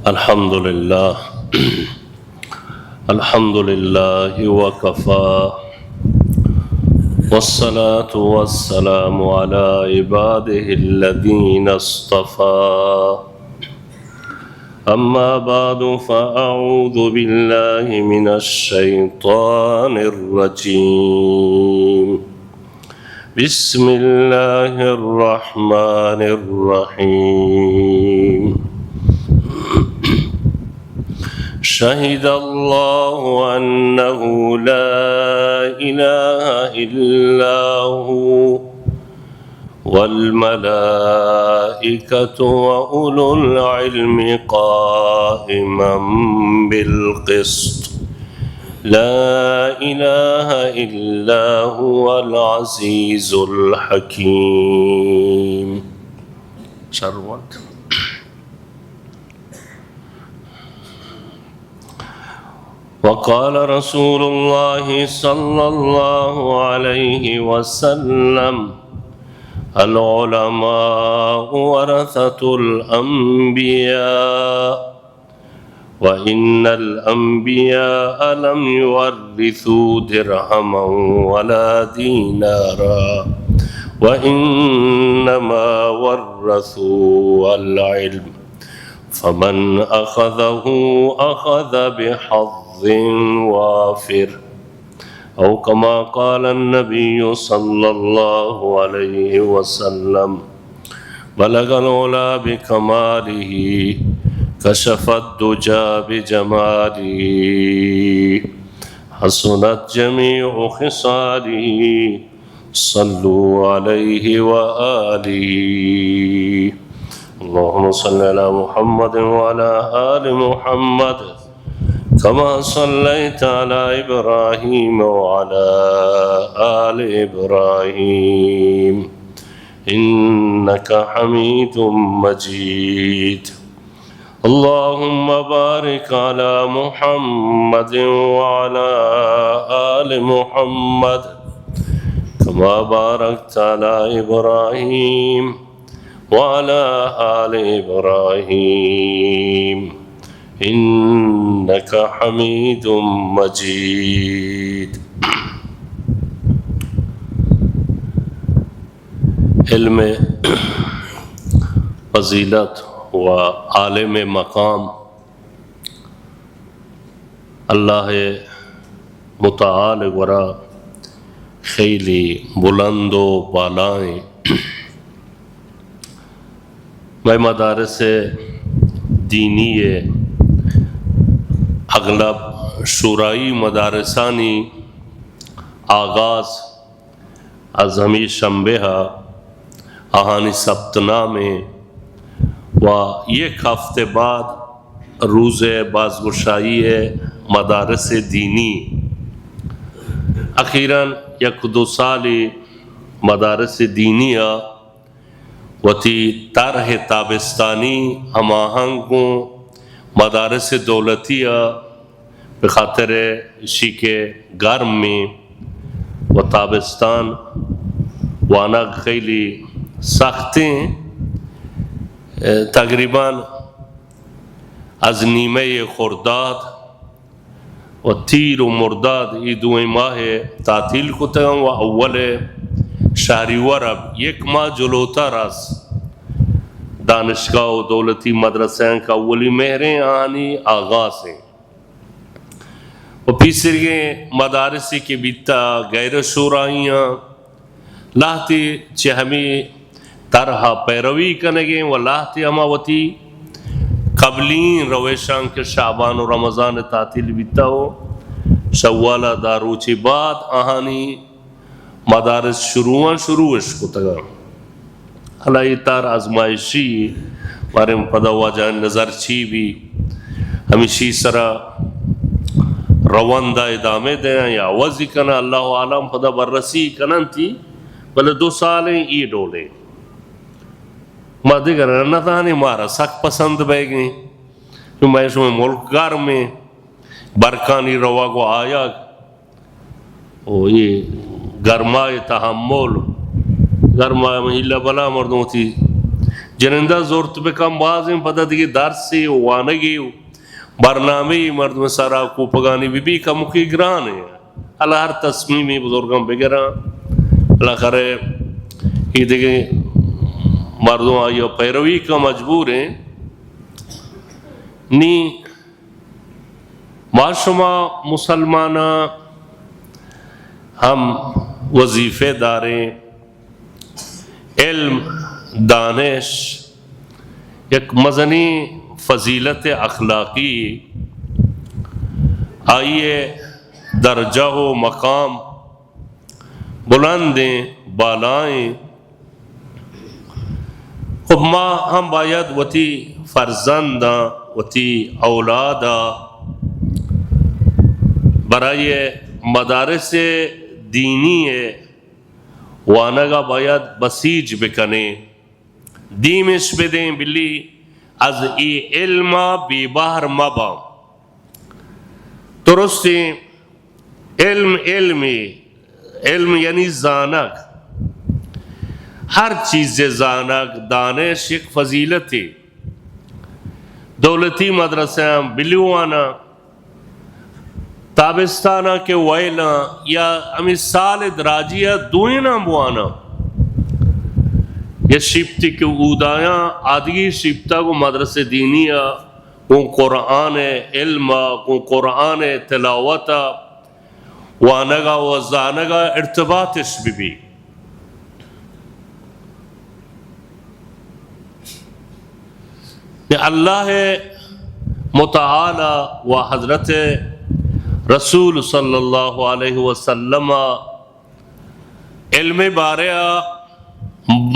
अल्हम्दुलिल्लाह अल्हम्दुलिल्लाह वकफ़ा वस्सलातु वस्सलामु अला इबादिहिल्लज़ीना इस्तफ़ा अम्मा बादु फ़अऊज़ु बिल्लाहि मिनश्शैतानिर रजीम बिस्मिल्लाहिर रहमानिर रहीम शहीदल्लाहु अन्नहु ला इलाहा इल्ला हु वल मलाइकतु व उलुल इल्मि क़ाइमम बिल क़िस्त ला इलाहा इल्ला हुवल अज़ीज़ुल हकीम। शरवत वक़ाल रसूलुल्लाहि सल्लल्लाहु अलैहि वसल्लम अल उलमाउ वरसतुल अंबिया व इन्नल अंबिया लम युवर्रिसू दिरहमन वला दीनारा व इन्नमा वर्रसू अल इल्म फमन अख़ज़हु अख़ज़ बिहज़्ज़िन वाफ़िर औ कमा क़ाल अन्नबिय्यु सल्लल्लाहु अलैहि वसल्लम बलगल उला बिकमालिही कशफ़द दुजा बिजमालिही हसनत जमीउ ख़िसालिही सल्लु अलैहि व आलिही। अल्लाहुम्मा सल्लि अला मुहम्मद व अला आलि मुहम्मद कमा सल्लैता अला इब्राहीम व अला आलि इब्राहीम इन्नका हमीदुम मजीद। अल्लाहुम्मा बारिक अला मुहम्मद व अला आलि मुहम्मद कमा बारकता अला इब्राहीम वअला आलि इब्राहीम इन्नका हमीदुम मजीद। इल्म फजीलत व आलिम मकाम अल्लाह मुतआल वरा खैली बुलंदो बालाएँ मैं मदारस दीनी अगलब शुराई मदारसानी आगाज़ अज़मी शंबेहा आहानी सप्तना में व एक हफ्ते बाद रोज़ बाज़गुशाई मदारस दीनी अखीरन एक दो साली मदारस दीनिया वती तरह ताबिस्तानी हमाहंगों मदारस दौलतिया बख़ातर इसी के गर्म में व ताबिस्तान वाना खैली सख्तें तकरीबन अज़ नीमे खुर्दाद व तीर व मुर्दाद ये दो माह तातील को तगम व अव्वल शहरी वरब एक माह जलोता रस दानिशगाह व दौलती मदरसा का अव्वली महरें आनी आगाज़ हैं व पीसरे मदारस के बिता गैर शुराइयाँ लाहती चहमी तरह पैरवी कनेगे व लाहती अमावती कबलीन रवेशां के शाबान और रमज़ान तातील बिता हो शव्वाला दारूची बाद आहानी मदारस शुरूश को तगा हलाई तार आजमाइशी मारे पदा वाजा नज़र छी भी हमेशी सरा रवंदा इदामे दे या वज़ी कना अल्लाह आलम पदा बरसी कनन थी भले 2 साल ये डोले मादे कर न ताने मारा सक पसंद बैगे तो मैं इसमें मुल्कगार में बरकानी रवा को आया ओ ये गर्माए तहम्मुल गर्माए महिला बला मर्दों थी جنندہ زورت بکم بازیں پتہ دیگی درسی وانگی برنامه مردم سارا کو پگانی بی بی کا مکی گران ہے اللہ ہر تصمیمی بزرگاں بگران اللہ کرے یہ دیکھے مردم آئیو پیروی کا مجبور ہیں نی معاشمہ مسلمانہ ہم وظیفے داریں علم دانش یک مزنی فضیلت اخلاقی آئیے درجہ و مقام بلندیں بالائیں خب ما ہم باید وتی فرزندہ وتی اولادہ برای مدارس دینی وانگا باید بسیج بکنے دیمش بدیں بلی از ای علم بی بہر مبا درستی علم یعنی زانک ہر چیز زانک دانش ایک فضیلتی دولتی مدرسہ بلیوانا تابستانہ کے ویلا یا امی سال دراجیہ دوئینا بوانا یہ شیبتی کے اودایاں آدھی شیبتا کو مدرس دینیہ کو قرآن علم کو قرآن تلاوت وانگا وزانگا ارتباطش بھی اللہ متعالی و حضرت رسول صلی اللہ علیہ وسلم علم بارے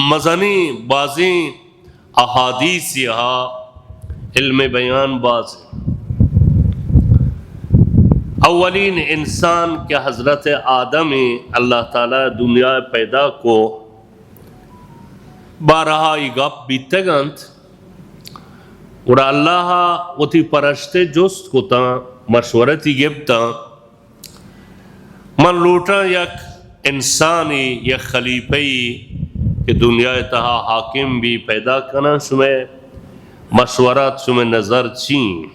مزنی بازی احادیث یہاں علم بیان بازی اولین انسان کے حضرت آدم اللہ تعالیٰ دنیا پیدا کو بارہائی گپ بیتے گنت اور اللہ وتی پرشتے جست کو تا مشورتی گبتا من لوٹا یک انسانی یک خلیفی کہ دنیا تہا حاکم بھی پیدا کنا شمیں مشورات شمیں نظر چین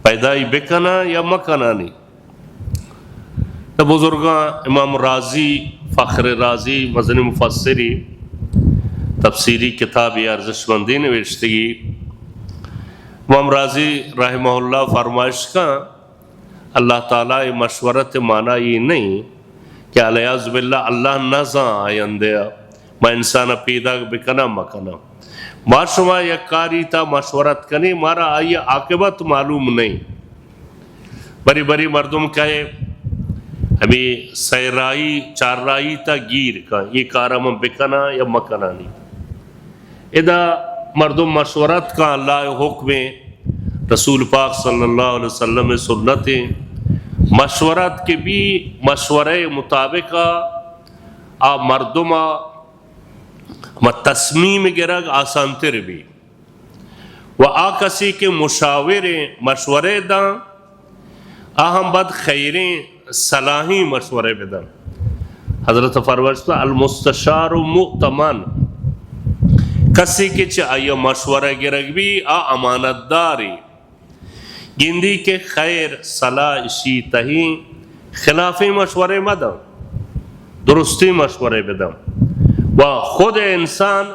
پیدای بکنا یا مکنا نہیں تو بزرگاں امام راضی فخر راضی مزنی مفسری تفسیری کتابی ارزشمندی نوشتگی امام راضی رحمہ اللہ فرمائش کا اللہ تعالیٰ مشورت معنی یہ نہیں کہ علیہ باللہ اللہ نظاں آئندیا میں انسان پیدا بکنا مکنا ما شما یک کاری تا مشورت کنی مارا آئی عاقبت معلوم نہیں بری بری مردم کہے ابھی سیرائی چار رائی تا گیر کا یہ کارا من بکنا یا مکنا نہیں ادا مردم مشورت کا اللہ حکم رسول پاک صلی اللہ علیہ وسلم سنت مشورت کے بھی مشورے مطابق آ مردم تصمیم گرگ آسان تر بھی و آ کسی کے مشورے داں آہم بد خیریں صلاحی مشورے بداں حضرت فرمائشتا المستشار مؤتمن کسی کے چاہیے مشورہ گرگ بھی آ امانت داری گندی کے خیر صلاح اشی تہی خلافی مشورے مدم درستی مشورے بدم و خود انسان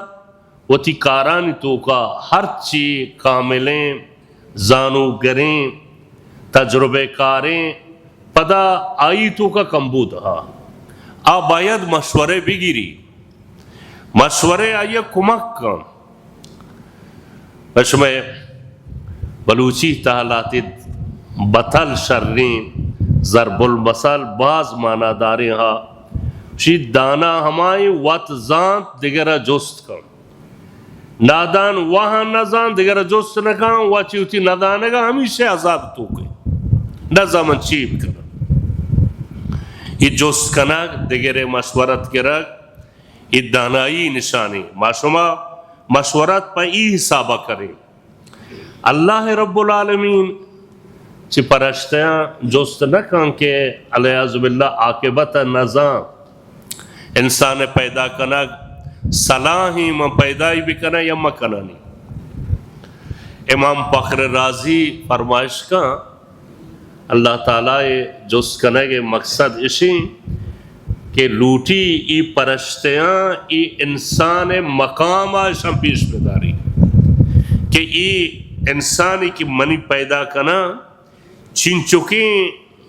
وہ تی کارانی تو کا ہر چی کاملیں زانو گریں تجربے کاریں پدا آئی تو کا کمبود ہا آ باید مشورے بگیری مشورے آئیے کمک کم بشمے بلوچی تحالاتی بطل شرین ضرب المثل باز مانا داریں ہا شید دانا ہمائی وات زانت دیگرہ جست کم نادان وہاں نزان دیگرہ جست نکان واچی ہوتی نادانگا ہمیشہ عذاب تو کئی نظامن چیب کرا یہ جست کنک دیگرہ مشورت کرک یہ دانائی نشانی معشومہ مشورت پہ ای حسابہ کریں اللہ رب العالمین چی پرشتیاں جست نکان کہ علیہ باللہ عاقبت نظام انسان پیدا کنک सलाही म पैदाई भी कना या मकना नहीं। इमाम फख्र राजी फरमाइश का अल्लाह ताला जुस कने के मकसद इसी कि लूटी ई परश्तियाँ ई इंसान मकाम आशम पेश बेदारी कि ई इंसानी की मनी पैदा कना चिन चुकी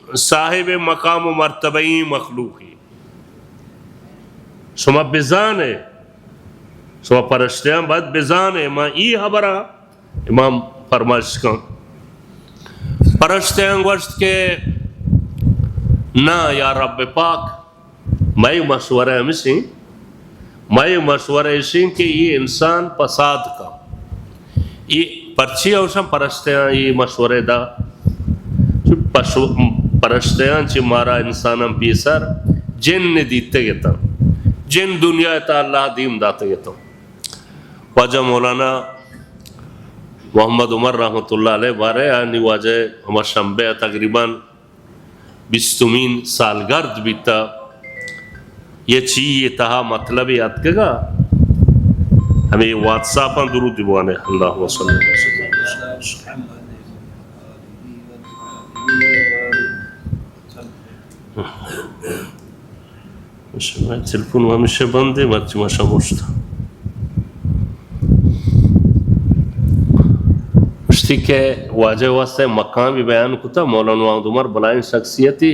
साहिब मकाम मर्तबई मखलूकी सुमा बेजान है सुमा परश्तियाँ बद बेजान है माँ ई हबरा इमाम फरमाइश का परश्तियाँ गोश्त के ना या रब पाक मैं मशवरा मिसी मैं मशवरा इसी कि ये इंसान पसाद का ये पर्ची औसम परश्तियाँ ये मशवरे दा परश्तियाँ ची मारा इंसान हम पीसर जिन ने दीते गया जिन दुनिया ता अल्लाह दीम दाते गया वाजा मौलाना मोहम्मद उमर रहमतुल्लाह अलैह बारे आनी वाजे हमार शंबे तकरीबन 20 सालगर्द बीता ये ची ये तहा मतलब याद कगा हमें व्हाट्सएप पर दुरूद दिवाने अल्लाह टेलीफोन हमेशा बंद है मर्ची माशा मुश्ता मुश्ती के वाजे वास्ते मकाम भी बयान कुता मौलाना उमर बलाइन शख्सियती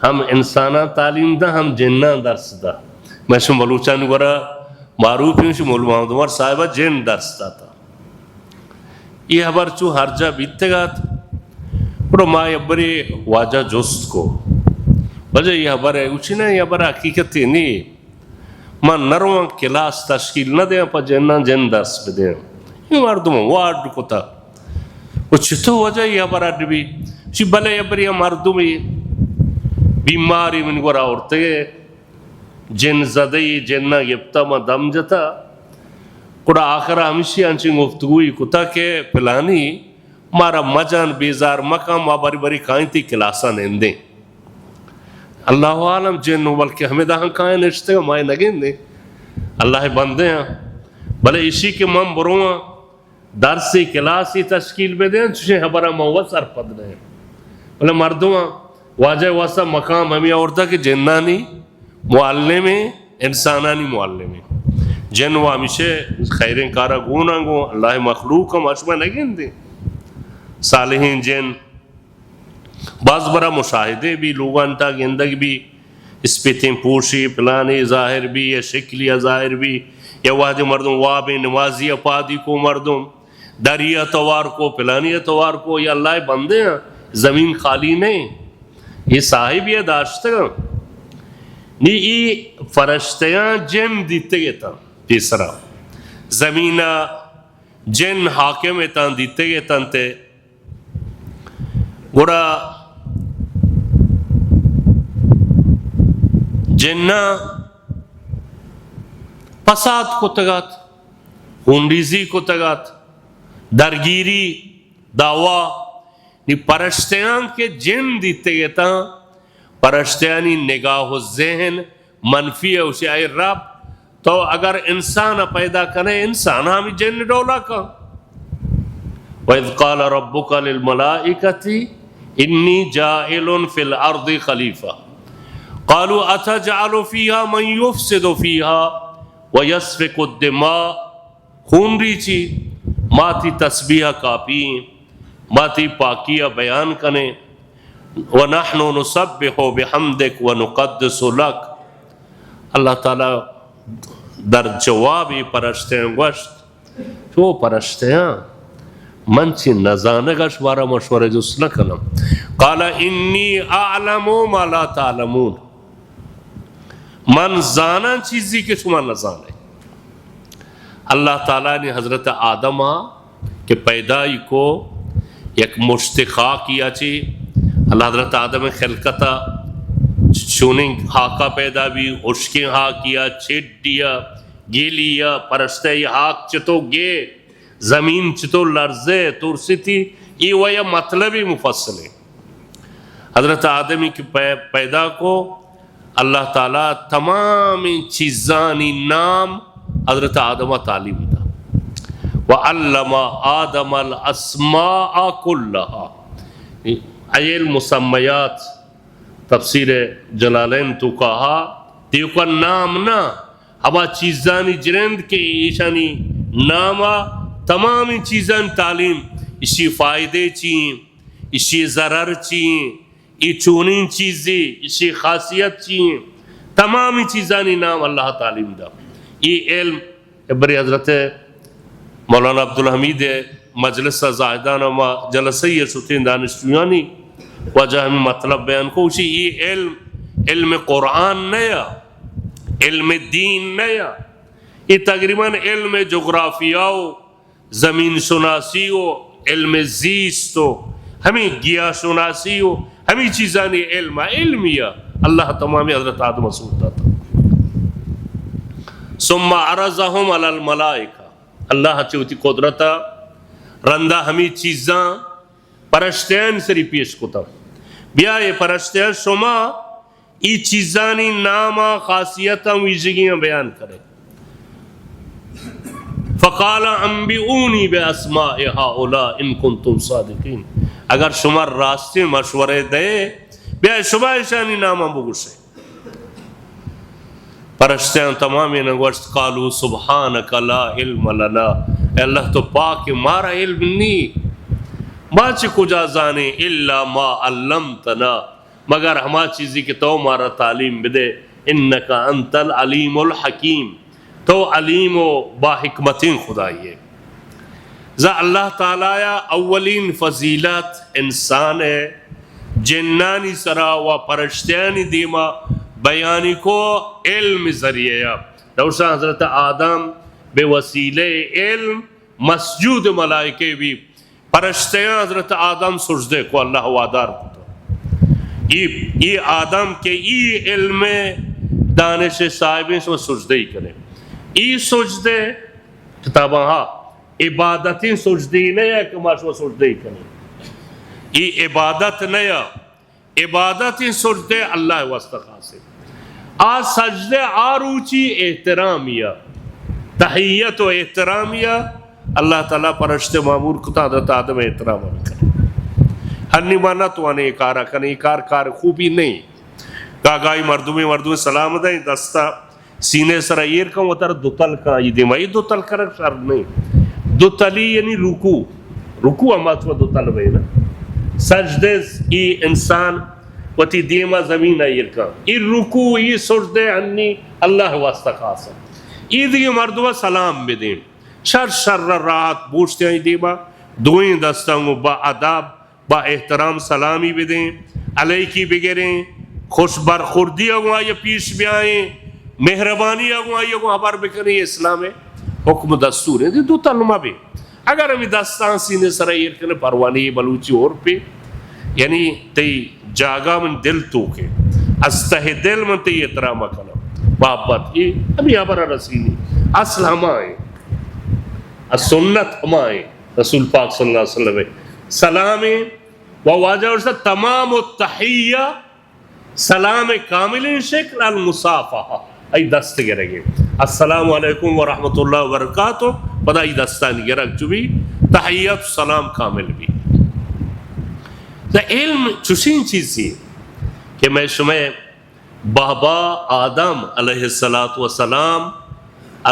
हम इंसाना तालीम दा हम जिन्ना दर्स दा मैं शु बलूचान गोरा मारूफ हूँ शु मौलवी मोहम्मद उमर साहिबा जिन दर्स दा था ये हबर चू हरजा बीतेगा पुरो माँ यबरी वाजा जोस्त को वजह ये हबर है उसी ने ये हबर हकीकत ही नहीं माँ नरवा क्लास तश्कील न दे पर जिन्ना जिन दर्स पे दे ये मर्दों वार्ड को था वो चितो वजह ये हबर अडबी शी भले यबरी मर्दों में बीमारी मन गोरा औरते जिन जदई जिन्ना गिफ्ता में दम जता कुड़ा आखरा हमेशा अंचिंग गुफ्तगुई कुता के पिलानी मारा मजान बेजार मकाम बारी बारी काई थी क्लासा नेंदे अल्लाह आलम जिन बल्कि हमें दहा काए निश्ते माए नगेंदे अल्लाह बंदे हैं भले इसी के मम बरुआ दरसी क्लासी तश्कील में दें तुझे हमारा मौवा सर पद रहे भले मर्दों वाजे वासा मकाम हमें औरता के जन्नानी मुआल्ले में इंसानानी मुआल्ले में जन व हमेशा खैरें कारा गुना गो अल्लाह मखलूक हम अशबा नहीं दे सालिहीन जन बाज बरा मुशाहिदे भी लोगों तक जिंदगी भी स्पितिंग पूशी पिलानी ज़ाहिर भी या शिकलिया ज़ाहिर भी या वाद मर्दों वाब नवाजी अपादी को मर्दों दरिया तवार को पिलानी तवार को या अल्लाह बंदे हैं ज़मीन खाली नहीं ये साहिब ये दाश्त नी ये फरश्तियाँ जिन दीते गए था तीसरा ज़मीना जिन हाकिम ता दीते गए तंते गुड़ा जिन्ना पसाद को तगात हुंडीजी को तगात दरगिरी दावा नी परश्तियाँ के जिन दीते गए था परश्तियानी निगाह ज़हन मनफी है उसे आए रब तो अगर इंसान पैदा करे इंसान हम जिन डोला का वइज़ क़ाल रब्बुका लिल मलाइकति इन्नी जाइलुन फिल अर्दि खलीफा क़ालू अतजअलु फ़ीहा मन युफ़सिदु फ़ीहा व यस्फ़िकु दिमा खून रीची माती तस्बीह कापी माती पाकिया बयान कने व नहनु नुसब्बिहु बिहम्दिक व नुक़द्दिसु लक अल्लाह ताला दर जवाब ये परश्तियाँ गोश्त वो परश्तियाँ मंची नजाने का शुमारा मशवरे जो सुना कलम काला इन्नी आलमु मा ला तालमून मन जाना चीज़ी के शुमार न जाने अल्लाह ताला ने हज़रत आदमा के पैदाई को एक मुश्तिखा किया ची अल्लाह हज़रत आदम खिलकता चुनिंग हाका पैदा भी उश्के हा किया छिट दिया गेलिया परस्ते हाक चितो गे ज़मीन चितो लर्जे तुरसी थी ये वह मतलब ही मुफस्सल है हज़रत आदमी की पैदा को अल्लाह ताला तमाम चीज़ानी नाम हज़रत आदम तालीम दा व अल्लमा आदम अल अस्मा कुल्लहा अयल मुसम्मयात तफसीर जलालैन तो कहा ते का नाम ना हवा चीज़ानी जरंद के ईशानी नामा तमाम चीज़ान तालीम इसी फ़ायदे ची इसी ज़रर ची ये चुनी चीज़ें इसी खासियत ची तमाम चीज़ानी नाम अल्लाह तालीम दा ये इल्म बरे हज़रत मौलाना अब्दुल हमीद मजलिस ज़ाहिदान जलसैय सुतीन दानिशुयानी वजह में मतलब बयान को उसी ये इल्म कुरान नया इल्म दीन नया ये तकरीबन इल्म जोग्राफिया ज़मीन शनासी हो इल्म ज़ीस्त हो हमें गिया शनासी हो हमें चीज़ानी इल्मिया अल्लाह तमाम हज़रत आदम सूदा था सुम्मा अरज़हुम अलल मलाइका अल्लाह चौथी कुदरत रंदा हमें चीज़ा परश्तैन सरी पेश कोता बिया ये परश्तैन शुमा ई चीज़ानी नामा खासियता विजगियां बयान करे फ़क़ाला अंबिऊनी बिअस्माइ हाउला इन कुंतुम सादिकीन अगर शुमा रास्ते मशवरे दे बिया शुमा शानी नामा बुगुसे परश्तैन तमाम नगवश्त कालू सुब्हानक ला इल्म लना अल्लाह तो पाक मारा इल्म नहीं माच कुजा जाने इल्ला मा अल्लमतना मगर हमा चीज़ी के तो मारा तालीम बिदे इन्नका अंतल अलीमुल हकीम तो अलीम व बाहिकमतिन खुदाइए जा अल्लाह ताला या अव्वलीन फजीलत इंसान है जिन्नानी सरा व परश्तयानी दीमा बयानी को इल्म जरिए या दौसा हज़रत आदम बेवसीले इल्म मस्जूद मलाइके भी परश्तयां हज़रत आदम सुजदे को अल्लाह वादार को ये आदम के ये इल्म दानिश साहिब से सुजदे ही करें ये सुजदे किताबा हाँ इबादतें सुजदी नहीं कमाश वो सुजदे ही करें ये इबादत नया इबादतें सुजदे अल्लाह वास्ता खासे आज सजदे आरूची एहतरामिया तहियत व एहतरामिया अल्लाह ताला परश्ते मामूर कुता हज़रत आदम एहतराम करे हन्नी माना तो आने इकारा कने इकार कार खूबी नहीं गागाई मर्दुमे सलाम दे दस्ता सीने सरा येर का उतर दुतल का ये दिमाई दुतल कर शर नहीं दुतली यानी रुकू अमात व दुतल वे ना सजदे ये इंसान वती दीमा ज़मीन आयर का ये रुकू ये सजदे अन्नी अल्लाह वास्ता खासा ईद के मर्दवा सलाम बिदें शर राहत पूछते हैं दीबा दुएं दस्तांगो बा अदाब बा एहतराम सलामी बिदें अलैकी बिगेरें खुश बरखुर्दी अगुआ ये पीश ब्याए मेहरबानी अगुआ ये हबार बिकने इस्लाम है हुक्म दस्तूर है दो तलमा भी अगर हमें दस्तान सीने सरा ये करने परवानी बलूची और पे यानी तई जागा मन दिल तो के अस्तह दिल मन तई एहतराम कना मोहब्बत ये अभी हमारा रसीनी असल हमारे सुन्नत हमारे रसूल पाक सल्लल्लाहु अलैहि वसल्लम सलाम व वाजा तमाम तहिया सलाम कामिल शक्ल अल मुसाफहा आई दस्त गिरेगे अस्सलामु अलैकुम व रहमतुल्लाहि व बरकातुहू पदाई दस्तान गिरक जुबी तहियत सलाम कामिल भी द इल्म चुशीन चीज कि मैं शुमे बाबा आदम अलैहिस्सलातु वस्सलाम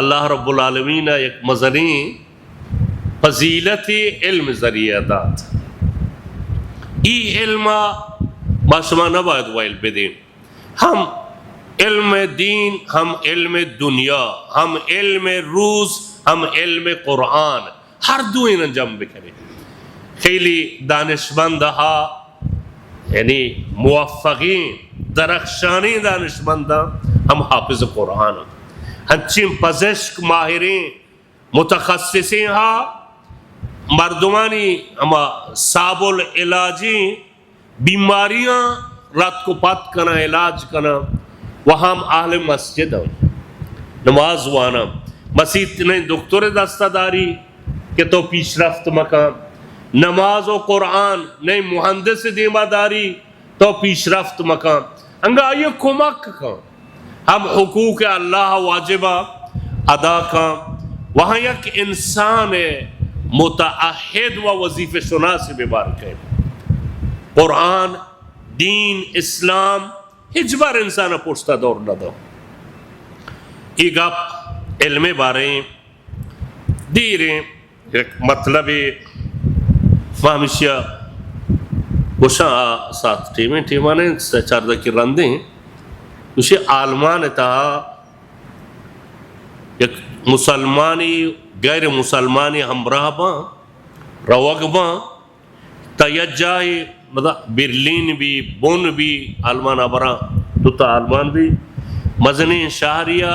अल्लाह रब्बुल आलमीन एक मज़नी फजीलत इल्म ज़रिया दात ई इल्म माशमा नबाद वाइल बेदीन हम इल्म दीन हम इल्म दुनिया हम इल्म रूज़ हम इल्म कुरान हर दो इन जम बिखरे खैली दानिशमंद हा यानी मुवफ़्फ़क़ीन दरख्शानी दानिशमंद हम हाफिज़ कुरान हंचिम पज़िश्क माहिरीन मुतखस्सिसीन हा मर्दमानी हमा साबुल इलाजी बीमारियां रात को पत करना इलाज करना वहाँ आहले मस्जिद नमाज वाना मसीद ने डॉक्टर दस्तादारी के तो पीशरफ्त मकाम नमाज व कुरान नहीं मुहंदिस दीमादारी तो पीशरफ्त मकाम अंगा ये कुमक का हम हुकूक अल्लाह वाजिबा अदा का वहाँ एक इंसान मुतअहिद व वजीफ़ शुना से मुबारक है। कुरान दीन इस्लाम हिच बार इंसान पुछता दौर न दो ये गप इल्मे बारे दीरे मतलब फाहमिशिया गोशा साथ टीमें ने चारदा की रंदे उसे आलमान था एक मुसलमानी गैर मुसलमानी हमराहबा रवगबा तयजाए मतलब बिरलिन भी बोन भी आलमान अबरा तो आलमान भी मजने शाहरिया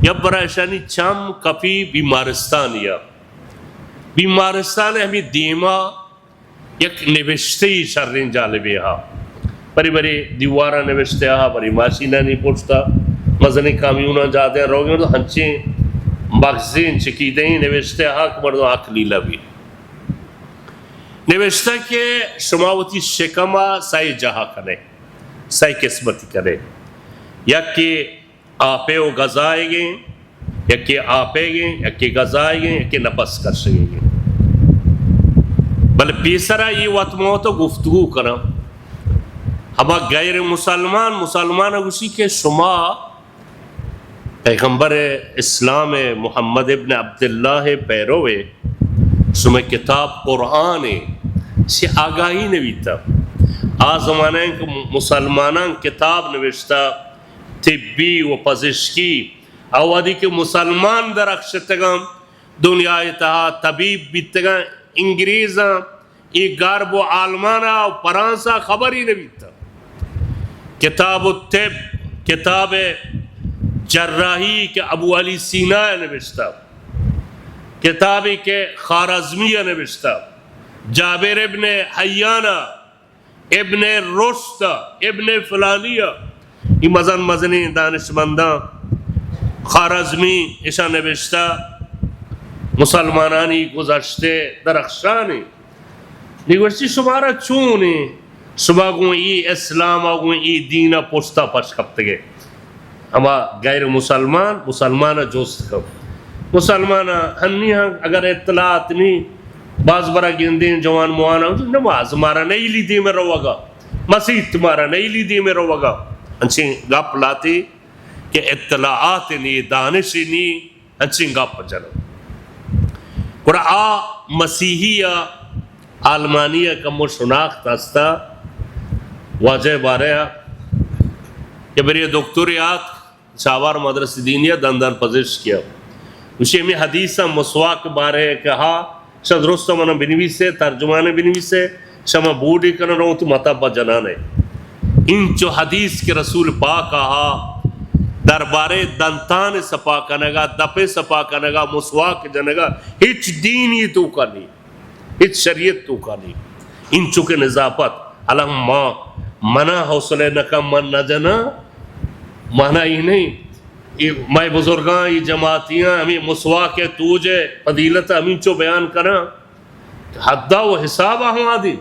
या बराशानी चम कफी बीमारिस्तान या बीमारिस्तान हमें दीमा एक निविष्टे शर्रिन जालिबे हा बरी बरी दीवारा निविष्टे हा बरी माशीना नहीं पूछता मजने काम्यूना जाते रोगे तो हंचे मगज़ीन चिकीदे निविष्टे हा मर्दों आखली लबी निविष्टा के शुमावती शिकमा साई जहा करे साई किस्मती करे या कि आपे वो गजाएंगे या कि आपेगे या कि गजाएंगे या कि नपस कर सकेंगे बल पीसरा ये वतमो तो गुफ्तगू करा हमा गैर मुसलमान मुसलमान उसी के शुमा पैगंबर इस्लाम मोहम्मद इब्न अब्दुल्लाह पैरोवे सुमे किताब कुरान से आगाही नवीता आ ज़माने के मुसलमाना किताब नविश्ता तिब्बी व पजिश्की आवादी के मुसलमान दरख्शतगम दुनिया तहा तबीब बीतगा इंग्रेज़ा ये गारबो आलमाना फरांसा खबर ही नवीता किताब तिब किताब जर्राही के अबू अली सीना नविश्ता किताब के खारज़मिया नविश्ता जाबिर इब्न हयाना इब्न रुश्द इब्न फलानिया ये मजन मजनी दानिशमंदा खारज़मी ऐसा नविश्ता मुसलमानानी गुज़श्ते दरख्शानी निगर्सी शुमारा चूने सुबह गो ई इस्लाम गो ई दीना पुस्ता पशकप्तगे हमा गैर मुसलमान मुसलमान जोस्त कब मुसलमान हन्नी अगर इत्तलात नहीं बाज बरा गिंदे जवान मुआना नमाज मारा नहीं लीदी में रोगा मसीह तुम्हारा नहीं लीदी में रोगा अच्छी गप लाती कि इत्तलात नहीं दानिश नहीं अच्छी गप चलो कुरा आ मसीहिया आलमानिया का मुशनाख्त हस्ता वाजह बारे कि मेरी डॉक्टरियात शावार मदरस दीनिया दंदन पजिश किया उसे में हदीसा मुसवाक बारे कहा सदरुस्त मन बिनवी से तर्जुमान बिनवी से शमा बूढ़ी कर रहा हूँ तो मता जनाने इन जो हदीस के रसूल पा कहा दरबारे दंतान सपा कनेगा दपे सपा कनेगा मुसवाक जनेगा हिच दीन ही तू का नहीं हिच शरीयत तू का नहीं इन चुके नजाफत अलग माँ मना हौसले न का मन न जना माना ही नहीं मैं बुजुर्गा ये जमातियाँ हमें मुसवा के तूजे फजीलत हमें चो बयान करा हद्दा वो हिसाब हमारा दी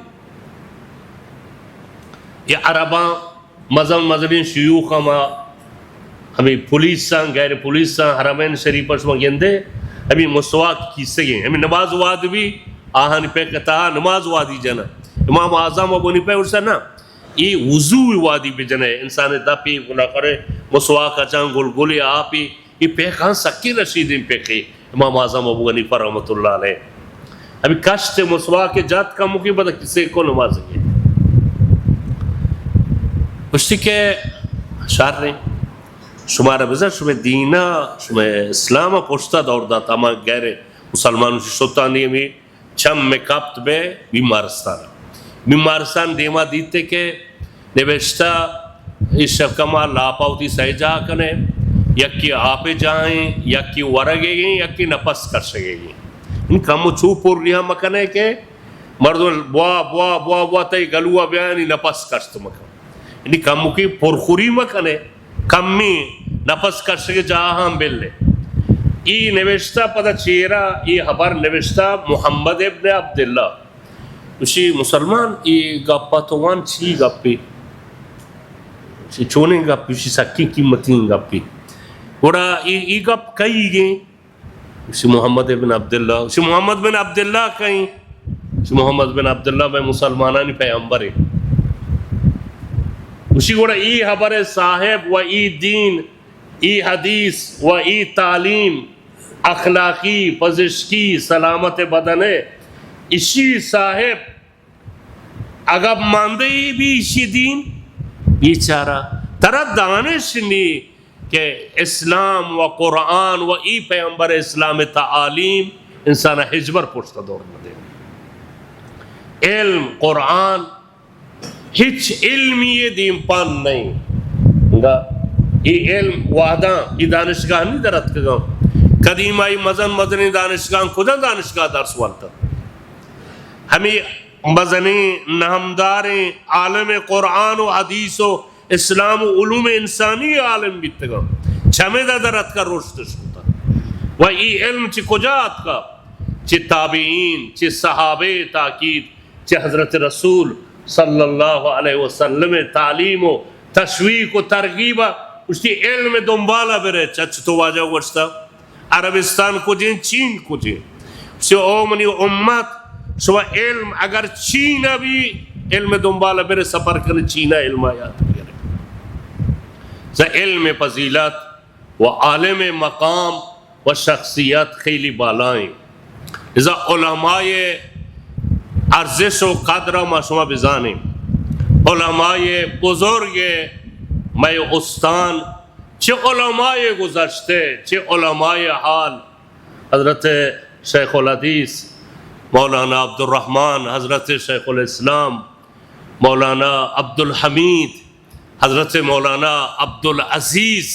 ये अरबा मजम मजलिन शयूख हमें पुलिस गैर पुलिस हरमैन शरीफ गेंदे हमें मुसवा की सके हमें नमाज वाद भी आहन पे कता नमाज वादी जना इमाम आज़म अबू पे उड़सा ना ये वुजू वादी भी जने इंसान दपी गुना करे मुसवा का चांग गुलगुली आपी ये पे खान सक्की रशीदीन पे के इमाम आज़म अबू हनीफा रहमतुल्लाह अलैह अभी कष्ट मुसवा के जात का मुखी बता किसे को नमाज है उसकी के शार ने शुमारा बजा शुमे दीना शुमे इस्लाम पोस्ता दौड़ दाता मा गैर मुसलमानों से सोता नहीं में छम में काप्त बे बीमारस्तान देवा दीते के निवेशता इस कमा लापावती सहजा कने यक्की आपे जाएं यक्की वरगेगी यक्की नपस कर सकेगी इन कम छू पूर्णिया मकने के मर्दों बुआ बुआ बुआ बुआ तय गलुआ बयानी नपस करस्त मक इन कम की पुरखुरी मकने कम्मी नपस कर सके जहाँ हम बिल्ले ई निवेशता पता चेरा ई हबर निवेशता मोहम्मद इब्न अब्दुल्ला उसी मुसलमान ई गप्पा तो वन छी गप्पी सी चोने गप्पी सी सक्की कीमती गप्पी गोड़ा ई गप कही गई उसी मोहम्मद बिन अब्दुल्ला उसी मोहम्मद बिन अब्दुल्ला कहीं उसी मोहम्मद बिन अब्दुल्ला में मुसलमाना नहीं पैगंबर है उसी गोड़ा ई खबर साहेब व ई दीन ई हदीस व ई तालीम अखलाकी पजिशकी सलामत बदन है इसी साहेब अगर मानदे भी इसी दीन बेचारा तरह दानिश नहीं कि इस्लाम व कुरान व ई पैगंबर इस्लाम तालीम इंसान हिजबर पुष्ट दौर में दे इल्म कुरान हिच इल्म ये दीन पान नहीं ये इल्म वादा ये दानिशगाह नहीं दरत का कदीम आई मजन मदनी दानिशगाह खुदा दानिशगाह दर्स वालता हमें मजनी नहमदारे आलम कुरान व हदीस व इस्लाम उलूम इंसानी आलम बितगा छमेदा दरत का रोशत होता वह ई इल्म ची कुजात का ची ताबीन ची सहाबे ताकीद ची हजरत रसूल सल्लल्लाहु अलैहि वसल्लम तालीम व तशवीक व तरगीबा उसकी इल्म में दुम्बाला बेरे चच तो वाजा वर्षता अरबिस्तान को जिन चीन को जिन से ओमनी उम्मत सो इल्म अगर चीन भी इल्म दुम्बाला बेरे सफर कर चीना इल्म आयात इल्म फजीलत व आलम मकाम व शख्सियत खैली बालाएँ इज़ा उलमाए अर्जिश व कदर माशुमा बिजाने उलमाए बुजुर्ग मैं उस्तान चे उलमाए गुज़श्ते चे उलमाए हाल हज़रत शेखुल हदीस मौलाना अब्दुर्रहमान हज़रत शेखुल इस्लाम मौलाना अब्दुल हमीद हज़रत मौलाना अब्दुल अजीज़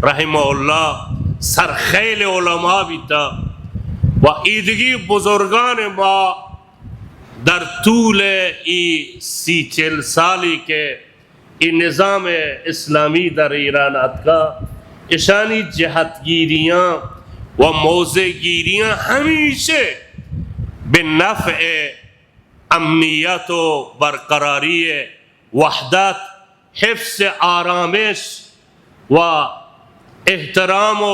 रहमहुल्लाह सरखैल उलमा बिता व ईदगी बुजुर्गान मा दर तूल ई 40 साली के ई निज़ाम इस्लामी दर ईरान का ईशानी जहतगिरियाँ व मौज़ेगिरियाँ हमेशा बिन्नफ़े अमनियत व बरकरारी वहदत हिफ्स आरामिश व एहतराम व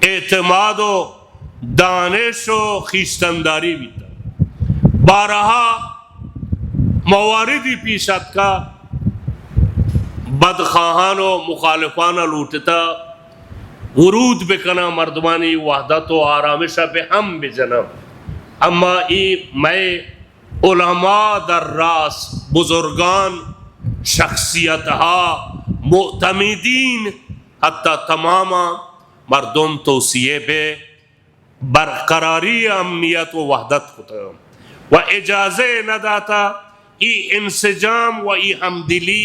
एतमाद व दानिश व खीस्तनदारी भी था बारहा मवारिदी पीशत का बदखाहान व मुखालिफाना लूटता वरूद बेकना मर्दमानी वहदत व आरामिश पे हम बेजनम अम्मा ई मैं उलमा दर्रास बुजुर्गान शख्सियत मुतमिदीन हत्ता तमामा मर्दम तोसिए बे बरकरारी अमनियत व वहदत होता व इजाज़े न दाता ई इंसजाम व ई हमदिली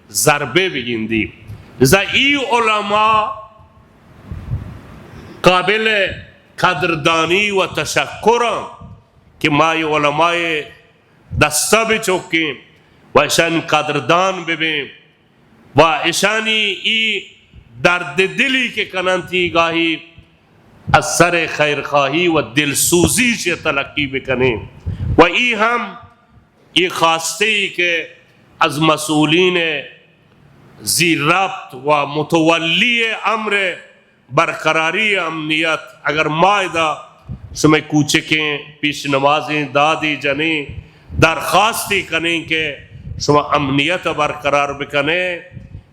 ज़रबे बिगिंदी ज़ई उलमा काबिल कदरदानी व तशक्कुर कि माए उलमाए दस्ता भी चौके व ईशान कदरदान बेबे व ईशानी ई दर्द दिली के कनंती गाही असर खैर खाही व दिल सूजी से तलक्की बेकने व ई हम ये खास्ते के अज मसूलीन जी रब्त व मुतवल्ली अम्र बरकरारी अमनियत अगर मायदा समय कूचे के पेश नमाजें दादी जने दरखास्ती कने के शुमा अमनियत बरकरार बिकने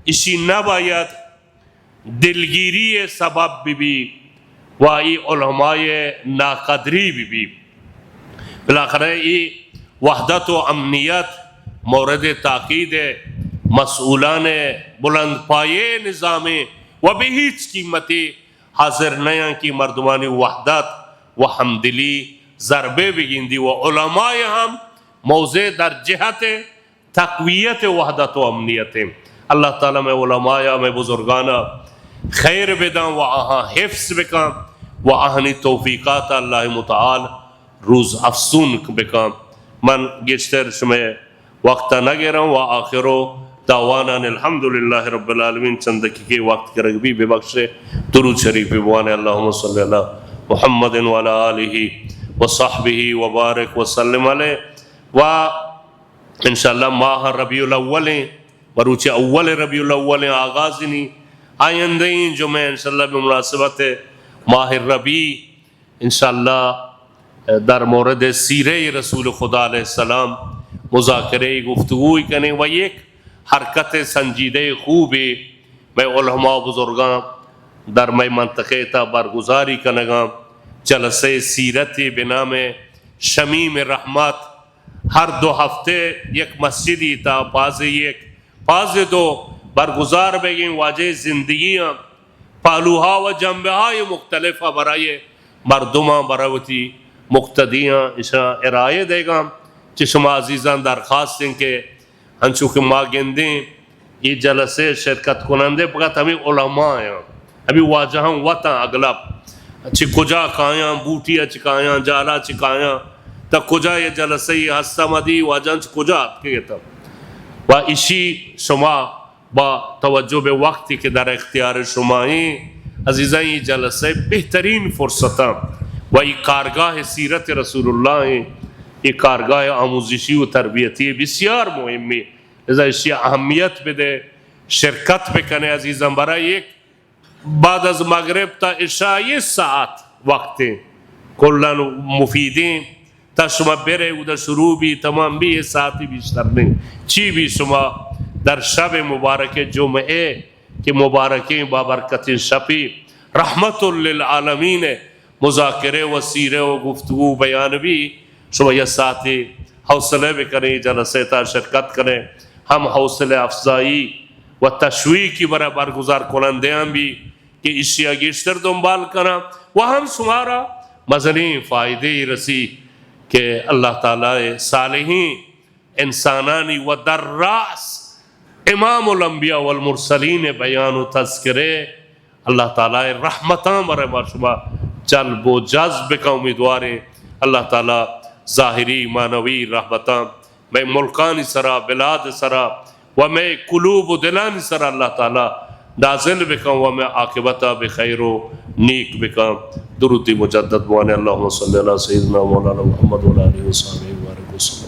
इसी नबायत दिलगिरी सबब भी वाई उलमाए नाकदरी भी बिलाखिर ये वहदत व अमनियत मौरद ताकीद मसूलान बुलंद पाए निज़ाम व बेहिच कीमती हाजिर नया की मर्दमानी वहदत व हमदिली ज़रबे बिगिंदी व उलमाए हम मौज़े दर जहत तक़वियत वहदत व अमनियत अल्लाह ताला में उलमाया में बुजुर्गाना खैर बेदा व आहा हिफ्स बेका व आहनी तौफीक़ात अल्लाह मुताल रोज़ अफसून बेका मन गिश्तर में वक्त न गिरा व आखिरो दावाना अल्हम्दुलिल्लाहि रब्बिल आलमीन चंद के वक्त के रगबी बेबख्शे दुरूद शरीफ वान अल्लाहुम्मा सल्ली अला मुहम्मदिन व अला आलिहि व सहबिहि व बारिक व सल्लिम अलैहि व इंशाअल्लाह माह रबीउल अव्वल बरूच अव्वल रबीउल अव्वल आगाज़नी आइंदे जुमे इंशाअल्लाह बमुनासिबत माह रबी इंशाअल्लाह दर मोरद सीरे रसूल खुदा अलैहिस्सलाम मुज़ाकरे गुफ्तगू करें व एक हरकत संजीदे खूब मैं उलमा बुजुर्गा दर मैं मंतक़े ता बरगुजारी कनगा जलसे सीरत बिना में शमीम रहमत हर 2 हफ्ते एक मस्जिदी था पाज दो बरगुजार बेगें वाजे जिंदगियाँ पालूहा व जम्बहा मुख्तलिफ़ा बराए मरदुमा बरावती मुख्तदियाँ इशा इराए देगा चशमा अजीज़ान दरख्वास्त दें के हंसू के माँ गेंदे ये जलसे शिरकत कुनंदे पकत हमें उलमा हैं अभी वाजह वता अगलब चिकुजा काया बूटिया चिकाया जाला चिकाया तक कुजा ये जलसे हस्ता मदी वाजन कुजा के तब व इसी शुमा बा तवज्जो बे वक्त के दर इख्तियार शुमाई अजीज़ा ये जलसे बेहतरीन फुर्सता व ये कारगाह सीरत रसूलुल्लाह ये कारगाह आमूजिशी व तरबियती बिस्यार मुहिम लिज़ा इसी अहमियत बेदे शिरकत पे कने अजीज़ा बरा एक बाद अज मगरिब ता इशा ये सात वक्त कुल्लन मुफीदें ता शुमा बेरे उधर शुरू भी तमाम भी ये साथ ही बिस्तर नहीं ची भी शुमा दर शब मुबारक जुमे के मुबारकें बाबरकत शफी रहमतुल लिल आलमीन मुज़ाकरे व सीरे व गुफ्तगू बयान भी शुमा ये साथ ही हौसले भी करें जलसे ता शिरकत करें हम हौसले अफजाई व तशवी की बराबर गुजार कुनंदियाँ भी कि इशिया गिश्तर दुम्बाल करा वह हम सुमारा मजनी फ़ायदे रसी के अल्लाह ताला सालिहीन इंसानानी व दर्रास इमामुल अंबिया वल मुरसलीन बयान व तज़किरे अल्लाह ताला रहमतां मरे माशुबा जल्ब व जज्ब का उम्मीदवार अल्लाह ताला ज़ाहिरी मानवी रहमतां मैं मुल्कानी सरा बिलाद सरा व मैं कुलूब दिलानी सरा अल्लाह ताला नाज़िल बिका व मैं आक़िबता बिखैरो नीक बिका दुरूदी मुजद्दद वाने अल्लाहुम्मा सल्ली अला सय्यिदिना मौलाना मुहम्मद व अला आलिहि व सहाबिहि व बारिक वसल्लम।